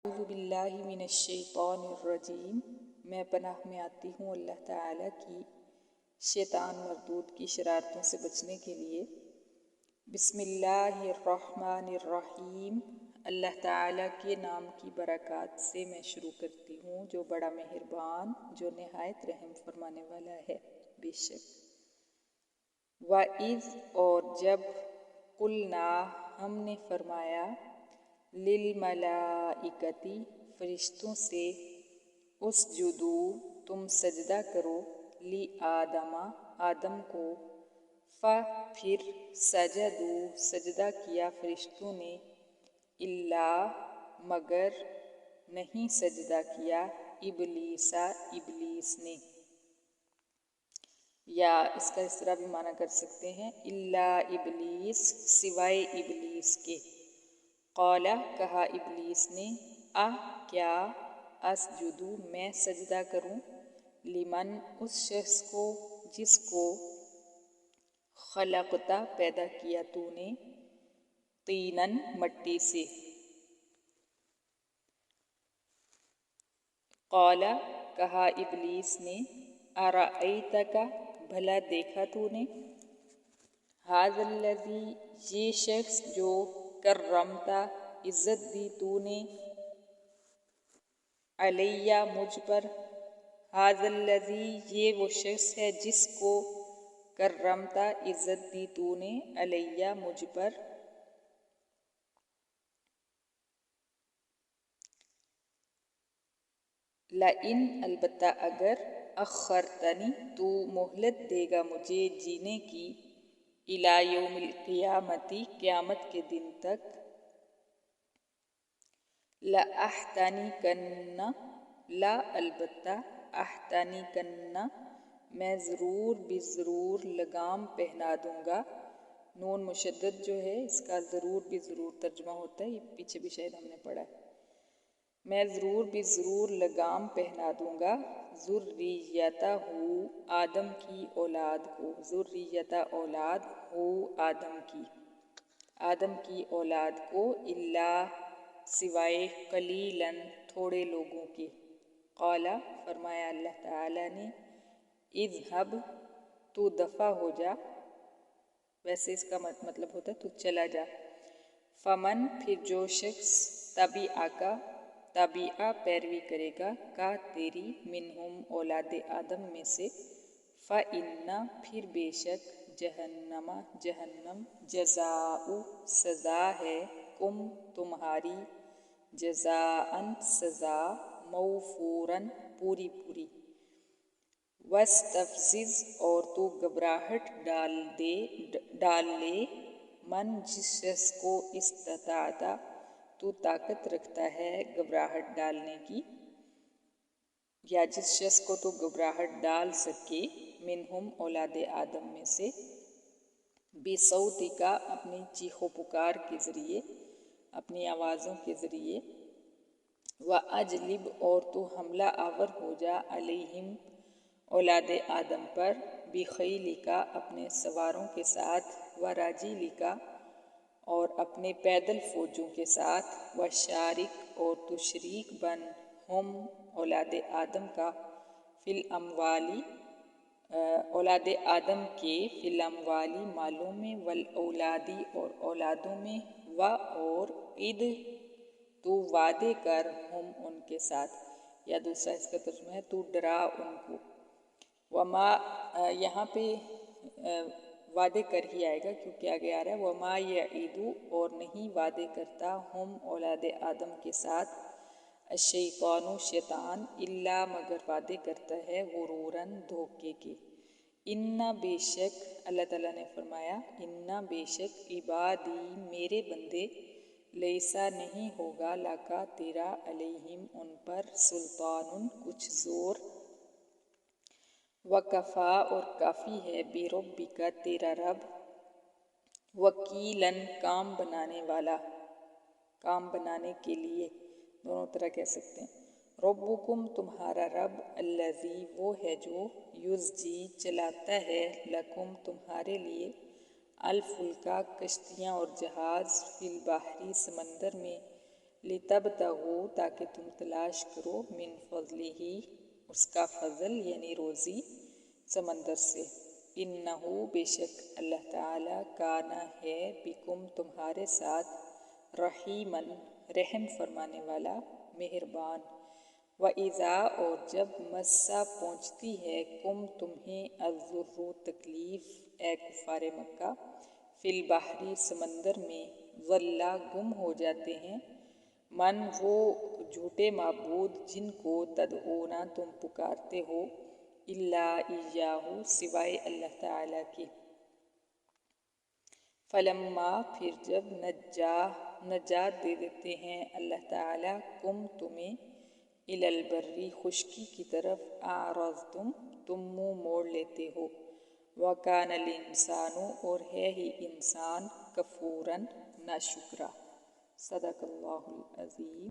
अऊज़ु बिल्लाहि मिनश्शैतानिर्रजीम। मैं पनाह में आती हूँ अल्लाह ताला की शैतान मरदूद की शरारतों से बचने के लिए। बिस्मिल्लाहिर्रहमानिर्रहीम। अल्लाह ताला के नाम की बरकत से मैं शुरू करती हूँ जो बड़ा मेहरबान जो नहायत रहम फरमाने वाला है। बेशक वाइज़ और जब कुलना हमने फरमाया लिल मलाइकती फरिश्तों से उसजुदू तुम सजदा करो ली आदमा आदम को फ़ा फिर सजदू सजदा किया फरिश्तों ने इल्ला मगर नहीं सजदा किया इबलीसा इबलीस ने। या इसका इस तरह भी माना कर सकते हैं इल्ला इबलीस सिवाय इबलीस के। क़ाला कहा इबलीस ने आ क्या असजुदू मैं सजदा करूं लिमन उस शख्स को जिसको खलक़ता पैदा किया तूने तीनन मट्टी से। क़ाला कहा इबलीस ने अरअयतका भला देखा तूने हाज़ल्लज़ी ये शख्स जो कर्रमता इज़्ज़त दी तूने अलैया मुझ पर हाज़ल्लज़ी ये वो शख्स है जिसको कर्रमता इज़्ज़त दी तूने अलैया मुझ पर लाइन अलबत्ता अगर अखरतनी तू मोहलत देगा मुझे जीने की इला यौमिल क़ियामती क़यामत के दिन तक ला अहतानी कन्ना ला अलबत्ता अहतानी कन्ना मैं ज़रूर ज़रूर लगाम पहना दूंगा। नून मुशद्दद जो है इसका ज़रूर ज़रूर तर्जुमा होता है, ये पीछे भी शायद हमने पढ़ा है। मैं ज़रूर लगाम पहना दूंगा ज़ुर्रियता हु आदम की औलाद को ज़ुर्रियता औलाद हो आदम की औलाद को इल्ला सिवाय कलीलन थोड़े लोगों के। क़ाला फरमाया अल्लाह ताला ने इज़हब तू दफ़ा हो जा, वैसे इसका मतलब होता है तू चला जा। फ़मन फिर जो शख्स तबीआ पैरवी करेगा का तेरी मिनहुम औलाद आदम में से फ़इन्ना फिर बेशक जहन्नम जज़ाउ सज़ा है कुम तुम्हारी जज़ाअन सज़ा मौफूरन पूरी पूरी। वस्तफ़ज़िज़ और तू घबराहट डाल ले मन जिस शख्स को इस्तताअता तू ताकत रखता है घबराहट डालने की या जिस शख्स को तू घबराहट डाल सके मिनहुम औलाद आदम में से बेसौती का अपनी चीखो पुकार के ज़रिए अपनी आवाज़ों के ज़रिए व अजलिब और तू हमला आवर हो जा अलैहिम औलाद आदम पर बिखैलिका अपने सवारों के साथ व राजीलिका और अपने पैदल फौजों के साथ व शारिक और तू शरीक बन हम औलाद आदम का फिल अमवाली औलाद आदम के फिल अमवाली मालों में वल औलादी और औलादों में व और ईद तू वादे कर हम उनके साथ या दूसरा इसका तर्जुमा है तू डरा उनको। वमा यहाँ पे वादे कर ही आएगा क्योंकि आगे आ रहा है वमा यईदु और नहीं वादे करता हम औलाद आदम के साथ शैतानु शैतान इल्ला मगर वादे करता है गुरूरन धोखे के। इन्ना बेशक अल्लाह ताला ने फरमाया इन्ना बेशक इबादी मेरे बंदे लैसा नहीं होगा लाका तेरा अलैहिम उन पर सुल्तानुन कुछ जोर वकफ़ा और काफ़ी है बिरब्बिका तेरा रब वकीलन काम बनाने वाला काम बनाने के लिए दोनों तरह कह सकते हैं। रब्बुकुम तुम्हारा रब अल्लज़ी वो है जो युज़्जी चलाता है लकुम तुम्हारे लिए अलफुल्का कश्तियाँ और जहाज़ फिल बाहरी समंदर में لتبتغو تاکہ تم تلاش کرو من فضلہ اس کا فضل یعنی روزی سمندر سے، انہو بے شک اللہ تعالیٰ کانا ہے بکم تمہارے ساتھ رحیمن رحم فرمانے والا مہربان۔ وَإِذَا اور جب مسا پہنچتی ہے کم تمہیں الضر تکلیف اے کفار مکہ فی البحری سمندر میں ضلع گم ہو جاتے ہیں من وہ جھوٹے معبود جن کو تدعونا تم پکارتے ہو الا ایاہ سوائے اللہ تعالیٰ کے، فلما پھر جب نجات دے دیتے ہیں اللہ تعالیٰ کم تمہیں الی البری خشکی کی طرف اعرضتم تم منہ موڑ لیتے ہو، وکان الانسان اور ہے ہی انسان کفوراً ناشکرا۔ صدق اللہ العظیم۔